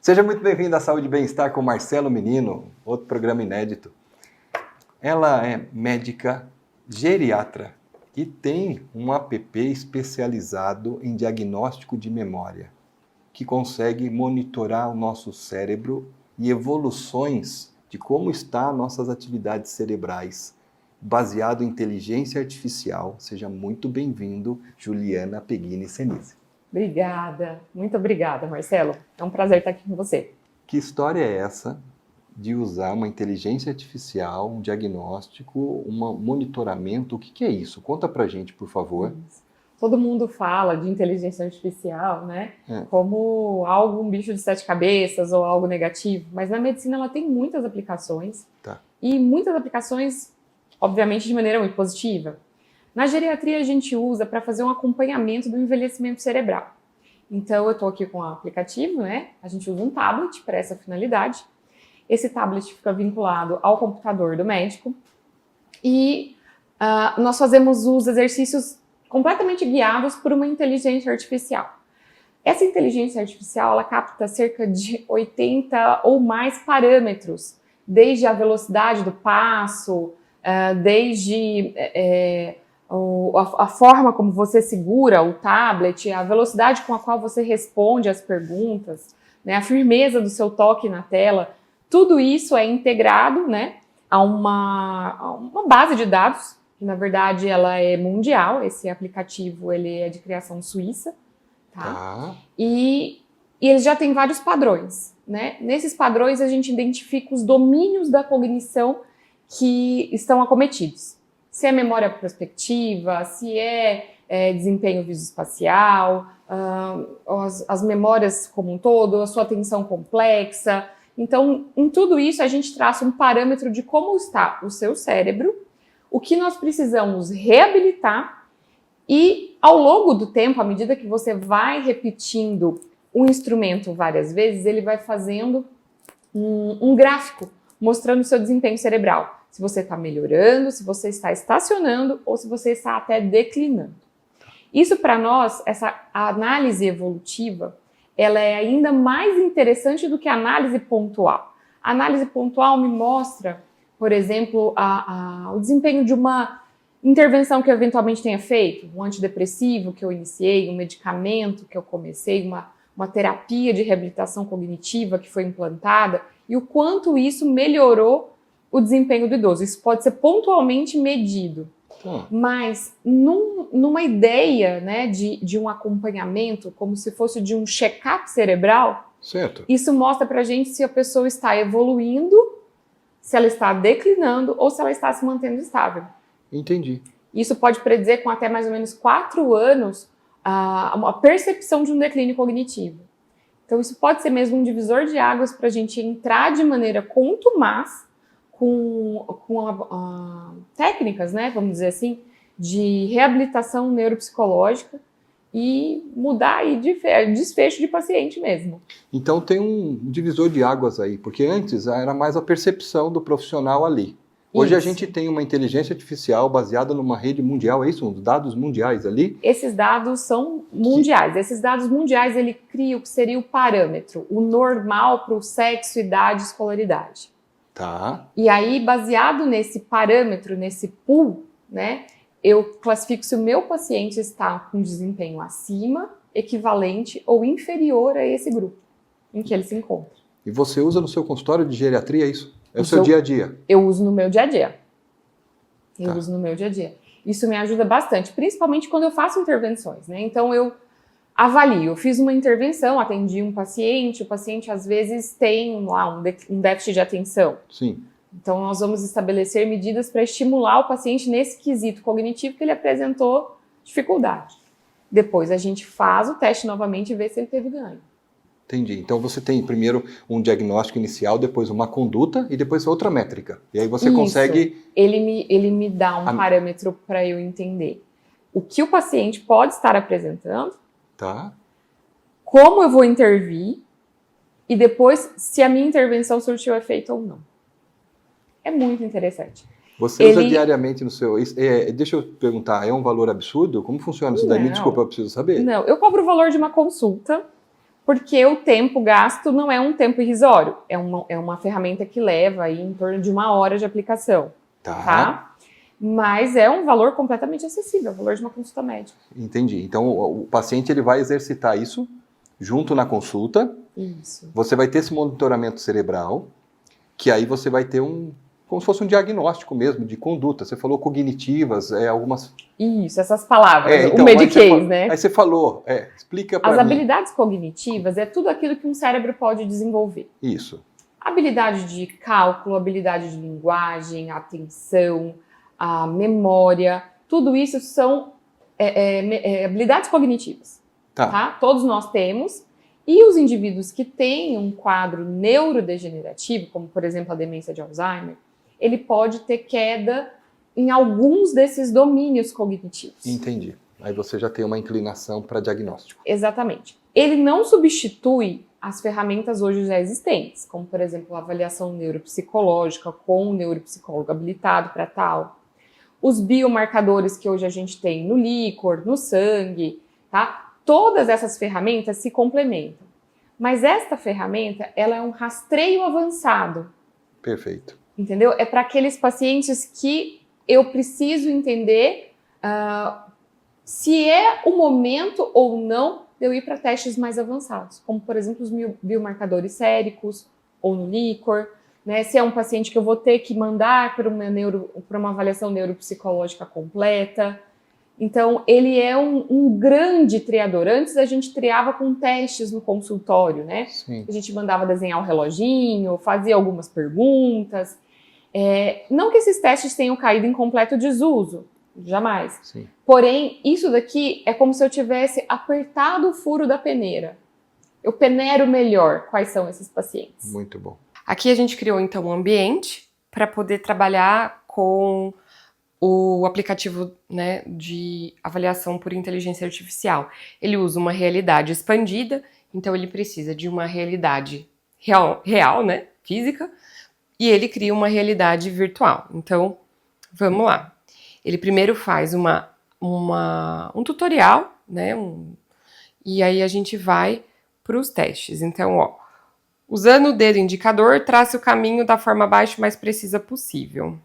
Seja muito bem-vindo à Saúde e Bem-Estar com Marcelo Menino, outro programa inédito. Ela é médica geriatra e tem um app especializado em diagnóstico de memória, que consegue monitorar o nosso cérebro e evoluções de como estão nossas atividades cerebrais, baseado em inteligência artificial. Seja muito bem-vindo, Juliana Peghini Senise. Obrigada, muito obrigada, Marcelo. É um prazer estar aqui com você. Que história é essa de usar uma inteligência artificial, um diagnóstico, um monitoramento? O que é isso? Conta pra gente, por favor. Todo mundo fala de inteligência artificial, né? Como algo, um bicho de sete cabeças ou algo negativo, mas na medicina ela tem muitas aplicações e muitas aplicações, obviamente, de maneira muito positiva. Na geriatria a gente usa para fazer um acompanhamento do envelhecimento cerebral. Então eu estou aqui com o aplicativo, né? A gente usa um tablet para essa finalidade. Esse tablet fica vinculado ao computador do médico e nós fazemos os exercícios completamente guiados por uma inteligência artificial. Essa inteligência artificial ela capta cerca de 80 ou mais parâmetros, desde a velocidade do passo, desde a forma como você segura o tablet, a velocidade com a qual você responde às perguntas, né, a firmeza do seu toque na tela, tudo isso é integrado, né, a uma base de dados, que na verdade ela é mundial. Esse aplicativo ele é de criação suíça, tá? E ele já tem vários padrões, né? Nesses padrões a gente identifica os domínios da cognição que estão acometidos. Se é memória prospectiva, se é desempenho visoespacial, as memórias como um todo, a sua atenção complexa. Então, em tudo isso, a gente traça um parâmetro de como está o seu cérebro, o que nós precisamos reabilitar e, ao longo do tempo, à medida que você vai repetindo o instrumento várias vezes, ele vai fazendo um gráfico mostrando o seu desempenho cerebral. Se você está melhorando, se você está estacionando ou se você está até declinando. Isso para nós, a análise evolutiva, ela é ainda mais interessante do que a análise pontual. A análise pontual me mostra, por exemplo, o desempenho de uma intervenção que eu eventualmente tenha feito, um antidepressivo que eu iniciei, um medicamento que eu comecei, uma terapia de reabilitação cognitiva que foi implantada e o quanto isso melhorou o desempenho do idoso. Isso pode ser pontualmente medido, mas numa ideia, né, de um acompanhamento, como se fosse de um check-up cerebral, certo. Isso mostra pra gente se a pessoa está evoluindo, se ela está declinando ou se ela está se mantendo estável. Entendi. Isso pode predizer com até mais ou menos 4 anos a percepção de um declínio cognitivo. Então isso pode ser mesmo um divisor de águas para a gente entrar de maneira contumaz com técnicas, né, vamos dizer assim, de reabilitação neuropsicológica e mudar aí desfecho de paciente mesmo. Então tem um divisor de águas aí, porque antes era mais a percepção do profissional ali. Hoje a gente tem uma inteligência artificial baseada numa rede mundial, é isso? Uns dados mundiais ali? Esses dados são mundiais. Esses dados mundiais, ele cria o que seria o parâmetro, o normal para o sexo, idade e escolaridade. Tá. E aí, baseado nesse parâmetro, nesse pool, né, eu classifico se o meu paciente está com desempenho acima, equivalente ou inferior a esse grupo em que ele se encontra. E você usa no seu consultório de geriatria isso? É o seu dia a dia? Eu uso no meu dia a dia. Uso no meu dia a dia. Isso me ajuda bastante, principalmente quando eu faço intervenções, né? Então eu avalio, eu fiz uma intervenção, atendi um paciente, o paciente às vezes tem lá um déficit de atenção. Sim. Então nós vamos estabelecer medidas para estimular o paciente nesse quesito cognitivo que ele apresentou dificuldade. Depois a gente faz o teste novamente e vê se ele teve ganho. Entendi. Então você tem primeiro um diagnóstico inicial, depois uma conduta e depois outra métrica. E aí você consegue... Ele me dá um parâmetro para eu entender o que o paciente pode estar apresentando, tá, como eu vou intervir e depois se a minha intervenção surtiu efeito ou não. É muito interessante. Você usa diariamente no seu... deixa eu perguntar, é um valor absurdo? Como funciona isso daí? Me desculpa, eu preciso saber. Não, eu cobro o valor de uma consulta, porque o tempo gasto não é um tempo irrisório, é uma ferramenta que leva aí em torno de 1 hora de aplicação, tá? Mas é um valor completamente acessível, o valor de uma consulta médica. Entendi. Então, o paciente ele vai exercitar isso junto na consulta. Isso. Você vai ter esse monitoramento cerebral, que aí você vai ter como se fosse um diagnóstico mesmo, de conduta. Você falou cognitivas, algumas... Isso, essas palavras, então, o Medicaid, né? Aí você falou, explica para mim. As habilidades cognitivas é tudo aquilo que um cérebro pode desenvolver. Isso. Habilidade de cálculo, habilidade de linguagem, atenção, a memória, tudo isso são habilidades cognitivas. Tá? Todos nós temos. E os indivíduos que têm um quadro neurodegenerativo, como por exemplo a demência de Alzheimer, ele pode ter queda em alguns desses domínios cognitivos. Entendi. Aí você já tem uma inclinação para diagnóstico. Exatamente. Ele não substitui as ferramentas hoje já existentes, como por exemplo a avaliação neuropsicológica com um neuropsicólogo habilitado para tal, os biomarcadores que hoje a gente tem no líquor, no sangue, tá? Todas essas ferramentas se complementam. Mas esta ferramenta, ela é um rastreio avançado. Perfeito. Entendeu? É para aqueles pacientes que eu preciso entender se é o momento ou não de eu ir para testes mais avançados, como por exemplo os biomarcadores séricos ou no líquor, né? Se é um paciente que eu vou ter que mandar para uma avaliação neuropsicológica completa. Então, ele é um grande triador. Antes a gente triava com testes no consultório, né? Sim. A gente mandava desenhar o reloginho, fazia algumas perguntas. Não que esses testes tenham caído em completo desuso, jamais. Sim. Porém, isso daqui é como se eu tivesse apertado o furo da peneira. Eu peneiro melhor quais são esses pacientes. Muito bom. Aqui a gente criou então um ambiente para poder trabalhar com o aplicativo, né, de avaliação por inteligência artificial. Ele usa uma realidade expandida, então ele precisa de uma realidade real, né, física, e ele cria uma realidade virtual. Então, vamos lá. Ele primeiro faz um tutorial, né, e aí a gente vai para os testes. Então, usando o dedo indicador, trace o caminho da forma abaixo mais precisa possível.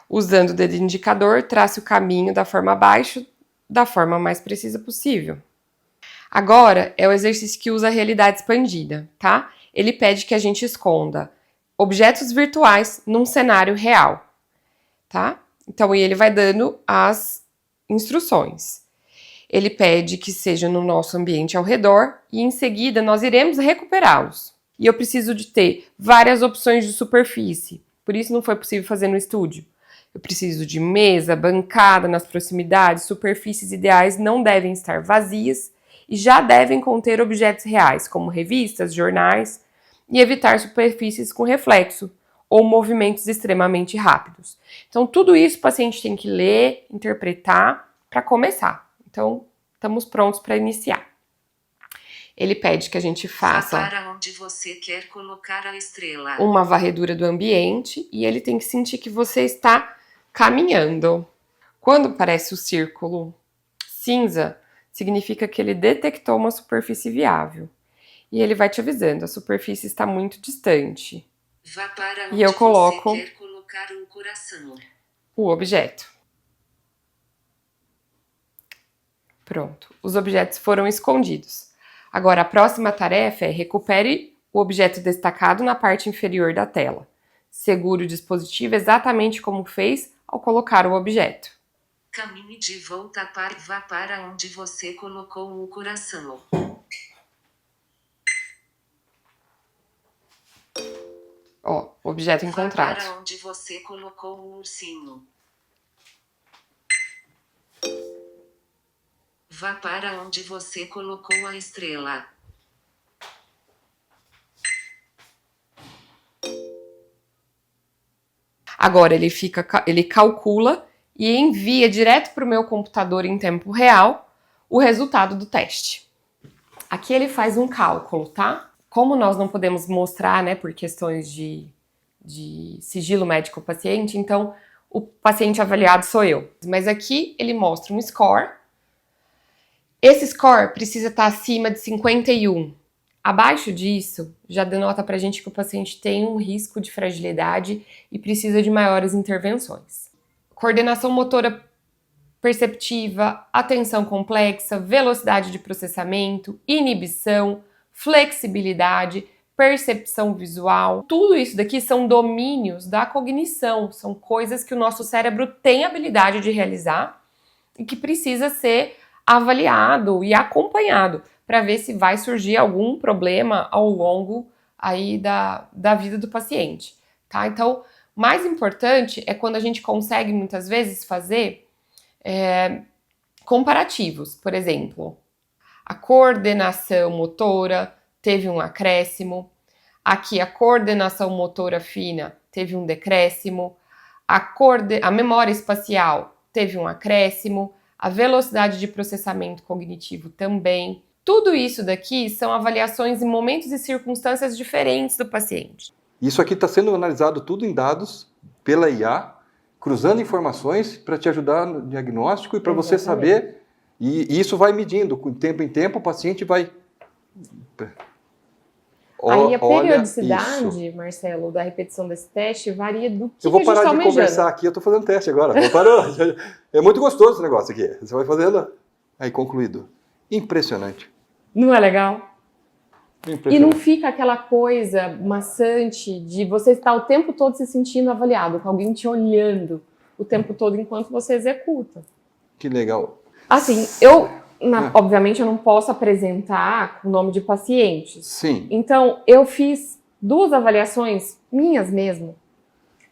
Usando o dedo indicador, trace o caminho da forma abaixo da forma mais precisa possível. Agora é o exercício que usa a realidade expandida, tá? Ele pede que a gente esconda objetos virtuais num cenário real, tá? Então, ele vai dando as instruções. Ele pede que seja no nosso ambiente ao redor e em seguida nós iremos recuperá-los. E eu preciso de ter várias opções de superfície, por isso não foi possível fazer no estúdio. Eu preciso de mesa, bancada nas proximidades, superfícies ideais não devem estar vazias e já devem conter objetos reais, como revistas, jornais, e evitar superfícies com reflexo ou movimentos extremamente rápidos. Então, tudo isso o paciente tem que ler, interpretar para começar. Então, estamos prontos para iniciar. Ele pede que a gente faça para onde você quer colocar a estrela. Uma varredura do ambiente e ele tem que sentir que você está caminhando. Quando aparece o círculo cinza, significa que ele detectou uma superfície viável. E ele vai te avisando, a superfície está muito distante. Vá para onde E eu coloco você quer colocar um coração. O objeto. Pronto, os objetos foram escondidos. Agora, a próxima tarefa é recupere o objeto destacado na parte inferior da tela. Segure o dispositivo exatamente como fez ao colocar o objeto. Caminhe de volta vá para onde você colocou o coração. Objeto encontrado. Vá para onde você colocou o ursinho. Vá para onde você colocou a estrela. Agora ele calcula e envia direto para o meu computador em tempo real o resultado do teste. Aqui ele faz um cálculo, tá? Como nós não podemos mostrar, né, por questões de sigilo médico-paciente, então o paciente avaliado sou eu. Mas aqui ele mostra um score Esse score precisa estar acima de 51. Abaixo disso, já denota pra gente que o paciente tem um risco de fragilidade e precisa de maiores intervenções. Coordenação motora perceptiva, atenção complexa, velocidade de processamento, inibição, flexibilidade, percepção visual. Tudo isso daqui são domínios da cognição, são coisas que o nosso cérebro tem habilidade de realizar e que precisa ser avaliado e acompanhado para ver se vai surgir algum problema ao longo aí da vida do paciente, tá? Então, mais importante é quando a gente consegue muitas vezes fazer comparativos. Por exemplo, a coordenação motora teve um acréscimo, aqui a coordenação motora fina teve um decréscimo, a memória espacial teve um acréscimo, a velocidade de processamento cognitivo também. Tudo isso daqui são avaliações em momentos e circunstâncias diferentes do paciente. Isso aqui está sendo analisado tudo em dados pela IA, cruzando informações para te ajudar no diagnóstico e para você saber. E isso vai medindo, de tempo em tempo o paciente vai... Aí a periodicidade, Marcelo, da repetição desse teste varia do que eu vou a gente está parar de almejando. conversar aqui, eu estou fazendo teste agora. Vou parar. É muito gostoso esse negócio aqui. Você vai fazendo. Aí, concluído. Impressionante. Não é legal? E não fica aquela coisa maçante de você estar o tempo todo se sentindo avaliado, com alguém te olhando o tempo todo enquanto você executa. Que legal. Assim, obviamente eu não posso apresentar o nome de pacientes. Sim. Então, eu fiz 2 avaliações minhas mesmo,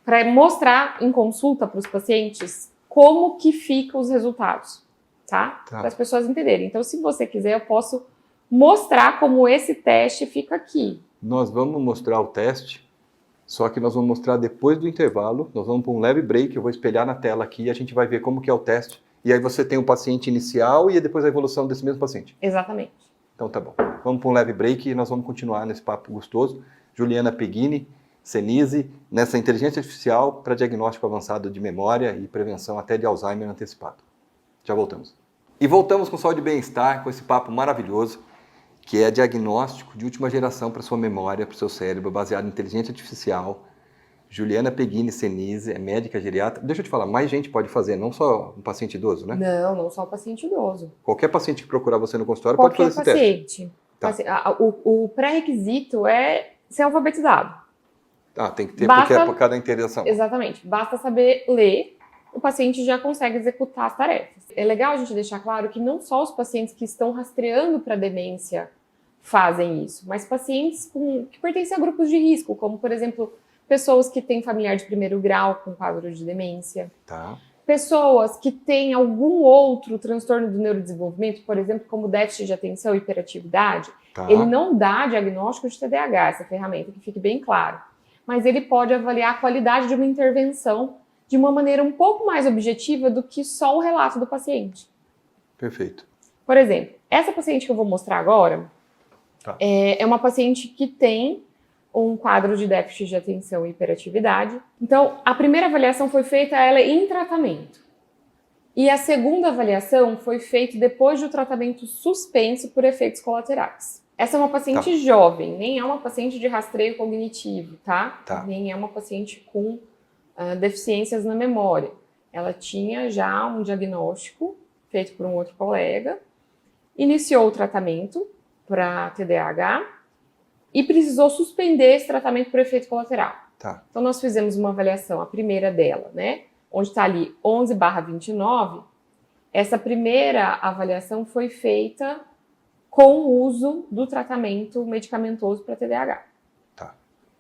para mostrar em consulta para os pacientes como que ficam os resultados, tá? Para as pessoas entenderem. Então, se você quiser, eu posso mostrar como esse teste fica aqui. Nós vamos mostrar o teste, só que nós vamos mostrar depois do intervalo. Nós vamos para um leve break, eu vou espelhar na tela aqui e a gente vai ver como que é o teste. E aí você tem o paciente inicial e depois a evolução desse mesmo paciente. Exatamente. Então tá bom. Vamos para um leve break e nós vamos continuar nesse papo gostoso. Juliana Peghini, Senise, nessa inteligência artificial para diagnóstico avançado de memória e prevenção até de Alzheimer antecipado. Já voltamos. E voltamos com Saúde e Bem-Estar, com esse papo maravilhoso, que é diagnóstico de última geração para sua memória, para o seu cérebro, baseado em inteligência artificial. Juliana Peghini Senise é médica geriatra. Deixa eu te falar, mais gente pode fazer, não só um paciente idoso, né? Não só o paciente idoso. Qualquer paciente que procurar você no consultório pode fazer esse teste. Tá. O pré-requisito é ser alfabetizado. Tem que ter, porque é por cada interação. Exatamente. Basta saber ler, o paciente já consegue executar as tarefas. É legal a gente deixar claro que não só os pacientes que estão rastreando para demência fazem isso, mas pacientes que pertencem a grupos de risco, como, por exemplo, pessoas que têm familiar de primeiro grau com quadro de demência. Tá. Pessoas que têm algum outro transtorno do neurodesenvolvimento, por exemplo, como déficit de atenção e hiperatividade. Tá. Ele não dá diagnóstico de TDAH, essa ferramenta, que fique bem claro. Mas ele pode avaliar a qualidade de uma intervenção de uma maneira um pouco mais objetiva do que só o relato do paciente. Perfeito. Por exemplo, essa paciente que eu vou mostrar agora é uma paciente que tem um quadro de déficit de atenção e hiperatividade. Então, a primeira avaliação foi feita ela em tratamento. E a segunda avaliação foi feita depois do tratamento suspenso por efeitos colaterais. Essa é uma paciente jovem, nem é uma paciente de rastreio cognitivo, tá? Nem é uma paciente com deficiências na memória. Ela tinha já um diagnóstico feito por um outro colega, iniciou o tratamento para TDAH e precisou suspender esse tratamento por efeito colateral. Tá. Então, nós fizemos uma avaliação, a primeira dela, né? Onde está ali 11/29. Essa primeira avaliação foi feita com o uso do tratamento medicamentoso para TDAH. Tá.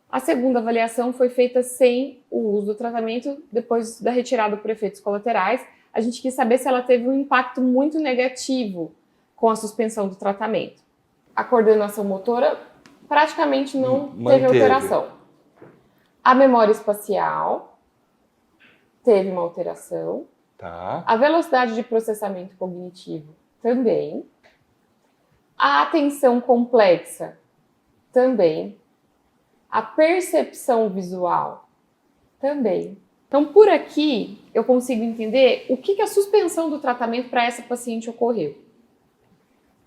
A segunda avaliação foi feita sem o uso do tratamento, depois da retirada por efeitos colaterais. A gente quis saber se ela teve um impacto muito negativo com a suspensão do tratamento. A coordenação motora praticamente não teve alteração. A memória espacial teve uma alteração. Tá. A velocidade de processamento cognitivo também. A atenção complexa também. A percepção visual também. Então, por aqui, eu consigo entender o que a suspensão do tratamento para essa paciente ocorreu.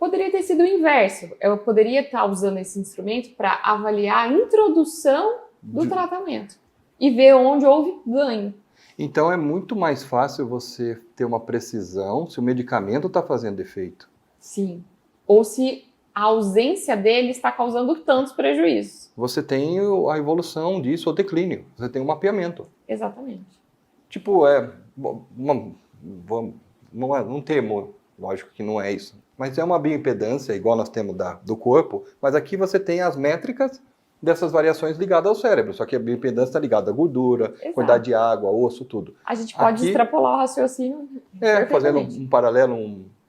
Poderia ter sido o inverso. Eu poderia estar usando esse instrumento para avaliar a introdução do tratamento e ver onde houve ganho. Então é muito mais fácil você ter uma precisão se o medicamento está fazendo efeito. Sim. Ou se a ausência dele está causando tantos prejuízos. Você tem a evolução disso, o declínio. Você tem um mapeamento. Exatamente. Tipo, um termo, lógico que não é isso, mas é uma bioimpedância, igual nós temos do corpo, mas aqui você tem as métricas dessas variações ligadas ao cérebro, só que a bioimpedância está ligada à gordura, quantidade de água, osso, tudo. A gente pode aqui, extrapolar o raciocínio. Fazendo um paralelo,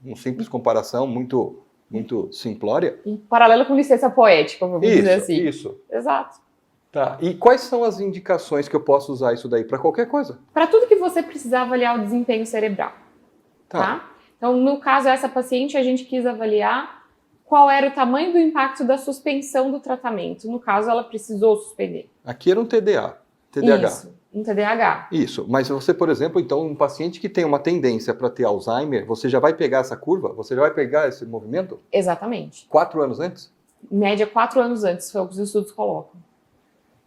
um simples comparação muito simplória. Um paralelo com licença poética, vamos dizer assim. Isso. Exato. Tá. E quais são as indicações que eu posso usar isso daí para qualquer coisa? Para tudo que você precisar avaliar o desempenho cerebral. Tá? Então, no caso, essa paciente, a gente quis avaliar qual era o tamanho do impacto da suspensão do tratamento. No caso, ela precisou suspender. Aqui era um TDAH. Isso, um TDAH. Isso, mas você, por exemplo, então, um paciente que tem uma tendência para ter Alzheimer, você já vai pegar essa curva? Você já vai pegar esse movimento? Exatamente. 4 anos antes? Em média, 4 anos antes, foi o que os estudos colocam.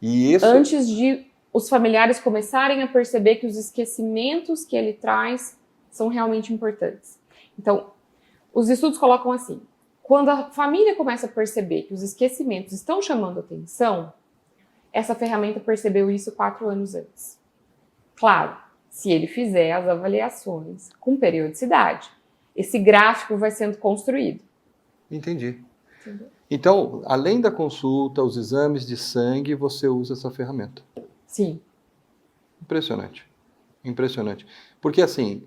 E isso... Antes de os familiares começarem a perceber que os esquecimentos que ele traz são realmente importantes. Então, os estudos colocam assim, quando a família começa a perceber que os esquecimentos estão chamando atenção, essa ferramenta percebeu isso 4 anos antes. Claro, se ele fizer as avaliações com periodicidade. Esse gráfico vai sendo construído. Entendi. Entendeu? Então, além da consulta, os exames de sangue, você usa essa ferramenta. Sim. Impressionante. Impressionante. Porque, assim,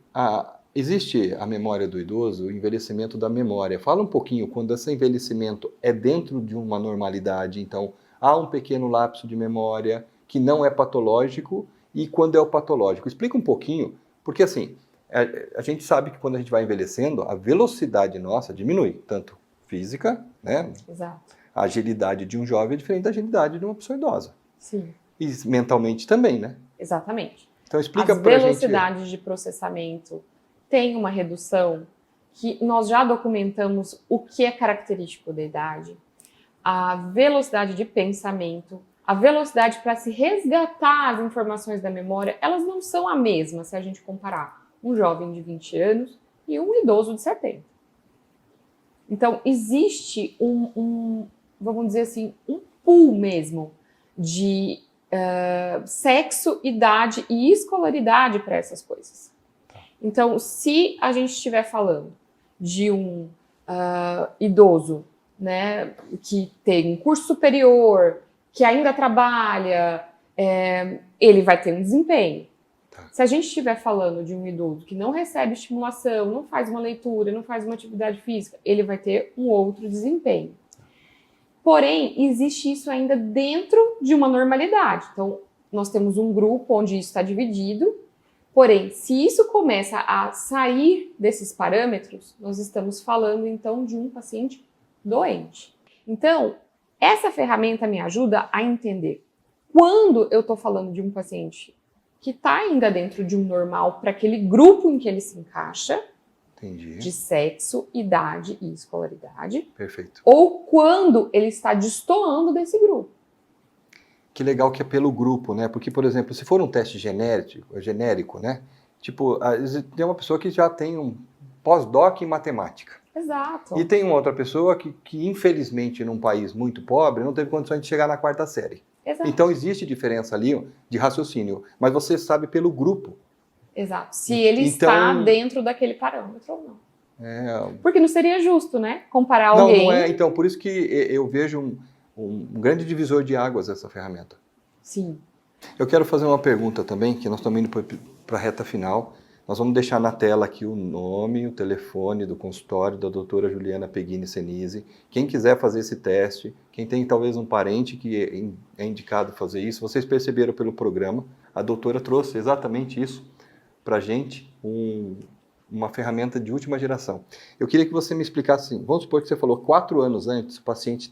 existe a memória do idoso, o envelhecimento da memória. Fala um pouquinho quando esse envelhecimento é dentro de uma normalidade, então há um pequeno lapso de memória que não é patológico e quando é o patológico. Explica um pouquinho, porque assim, a gente sabe que quando a gente vai envelhecendo, a velocidade nossa diminui, tanto física, né? Exato. A agilidade de um jovem é diferente da agilidade de uma pessoa idosa. Sim. E mentalmente também, né? Exatamente. Então explica pra gente. As velocidades de processamento têm uma redução que nós já documentamos o que é característico da idade. A velocidade de pensamento, a velocidade para se resgatar as informações da memória, elas não são a mesma se a gente comparar um jovem de 20 anos e um idoso de 70. Então, existe vamos dizer assim, um pool mesmo de sexo, idade e escolaridade para essas coisas. Então, se a gente estiver falando de um idoso, né, que tem um curso superior, que ainda trabalha, ele vai ter um desempenho. Se a gente estiver falando de um idoso que não recebe estimulação, não faz uma leitura, não faz uma atividade física, ele vai ter um outro desempenho. Porém, existe isso ainda dentro de uma normalidade. Então, nós temos um grupo onde isso está dividido, porém, se isso começa a sair desses parâmetros, nós estamos falando, então, de um paciente doente. Então, essa ferramenta me ajuda a entender quando eu estou falando de um paciente que está ainda dentro de um normal para aquele grupo em que ele se encaixa, Entendi. De sexo, idade e escolaridade. Perfeito. Ou quando ele está destoando desse grupo. Que legal que é pelo grupo, né? Porque, por exemplo, se for um teste genérico, né? Tipo, tem uma pessoa que já tem um pós-doc em matemática. Exato. E tem uma outra pessoa que infelizmente, num país muito pobre, não teve condições de chegar na 4ª série. Exato. Então, existe diferença ali de raciocínio, mas você sabe pelo grupo. Exato. Se ele está dentro daquele parâmetro ou não. Porque não seria justo, né? Comparar alguém... Não é. Então, por isso que eu vejo um grande divisor de águas essa ferramenta. Sim. Eu quero fazer uma pergunta também, que nós estamos indo para a reta final. Nós vamos deixar na tela aqui o nome, o telefone do consultório da doutora Juliana Peghini Senise. Quem quiser fazer esse teste, quem tem talvez um parente que é indicado fazer isso, vocês perceberam pelo programa, a doutora trouxe exatamente isso para a gente, uma ferramenta de última geração. Eu queria que você me explicasse assim, vamos supor que você falou 4 anos antes, o paciente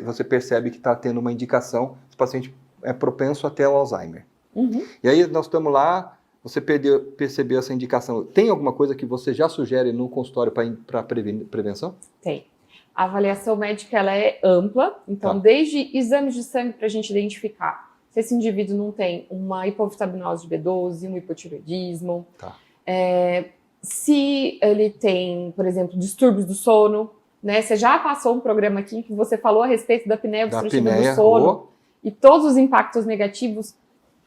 você percebe que está tendo uma indicação, esse paciente é propenso a ter o Alzheimer. Uhum. E aí nós estamos lá, você percebeu essa indicação. Tem alguma coisa que você já sugere no consultório para prevenção? Tem. A avaliação médica ela é ampla, então desde exames de sangue para a gente identificar se esse indivíduo não tem uma hipovitaminose de B12, um hipotireoidismo, se ele tem, por exemplo, distúrbios do sono, né? Você já passou um programa aqui que você falou a respeito da apneia obstrutiva do sono e todos os impactos negativos.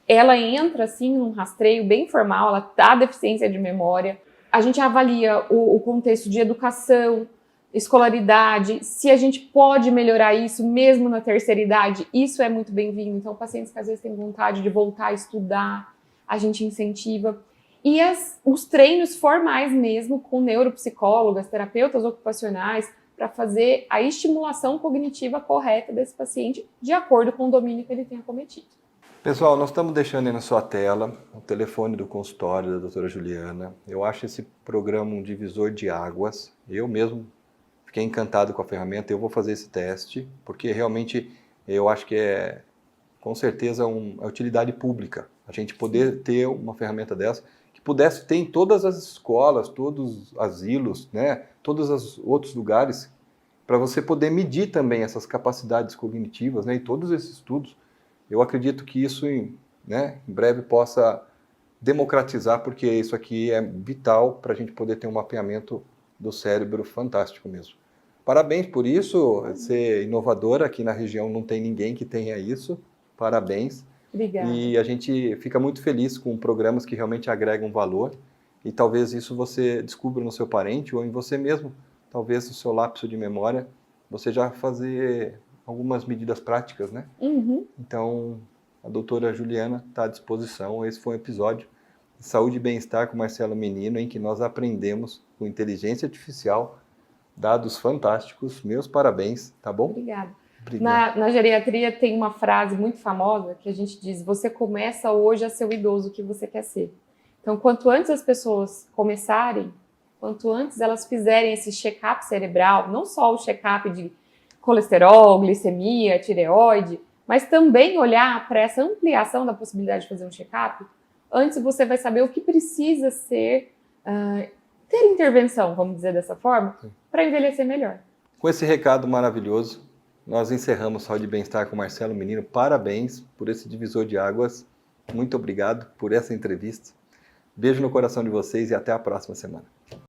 Ela entra, assim, num rastreio bem formal, ela dá deficiência de memória. A gente avalia o contexto de educação, escolaridade, se a gente pode melhorar isso mesmo na terceira idade, isso é muito bem-vindo. Então, pacientes que às vezes têm vontade de voltar a estudar, a gente incentiva. E os treinos formais mesmo, com neuropsicólogas, terapeutas ocupacionais, para fazer a estimulação cognitiva correta desse paciente, de acordo com o domínio que ele tenha cometido. Pessoal, nós estamos deixando aí na sua tela o telefone do consultório da doutora Juliana. Eu acho esse programa um divisor de águas. Eu mesmo fiquei encantado com a ferramenta. Eu vou fazer esse teste, porque realmente eu acho que é, com certeza, uma utilidade pública. A gente poder ter uma ferramenta dessa, que pudesse ter em todas as escolas, todos os asilos, né, todos os outros lugares, para você poder medir também essas capacidades cognitivas, né, e todos esses estudos. Eu acredito que isso, né, em breve possa democratizar, porque isso aqui é vital para a gente poder ter um mapeamento do cérebro fantástico mesmo. Parabéns por isso, ser inovadora, aqui na região não tem ninguém que tenha isso, parabéns. Obrigada. E a gente fica muito feliz com programas que realmente agregam valor, e talvez isso você descubra no seu parente ou em você mesmo, talvez no seu lapso de memória, você já fazer algumas medidas práticas, né? Uhum. Então, a doutora Juliana está à disposição. Esse foi um episódio de Saúde e Bem-Estar com Marcelo Menino, em que nós aprendemos com inteligência artificial, dados fantásticos. Meus parabéns, tá bom? Obrigada. Obrigado. Na geriatria tem uma frase muito famosa que a gente diz: você começa hoje a ser o idoso que você quer ser. Então, quanto antes as pessoas começarem, quanto antes elas fizerem esse check-up cerebral, não só o check-up de colesterol, glicemia, tireoide, mas também olhar para essa ampliação da possibilidade de fazer um check-up, antes você vai saber o que precisa ser, ter intervenção, vamos dizer dessa forma, para envelhecer melhor. Com esse recado maravilhoso, nós encerramos Saúde e Bem-Estar com Marcelo Menino. Parabéns por esse divisor de águas. Muito obrigado por essa entrevista. Beijo no coração de vocês e até a próxima semana.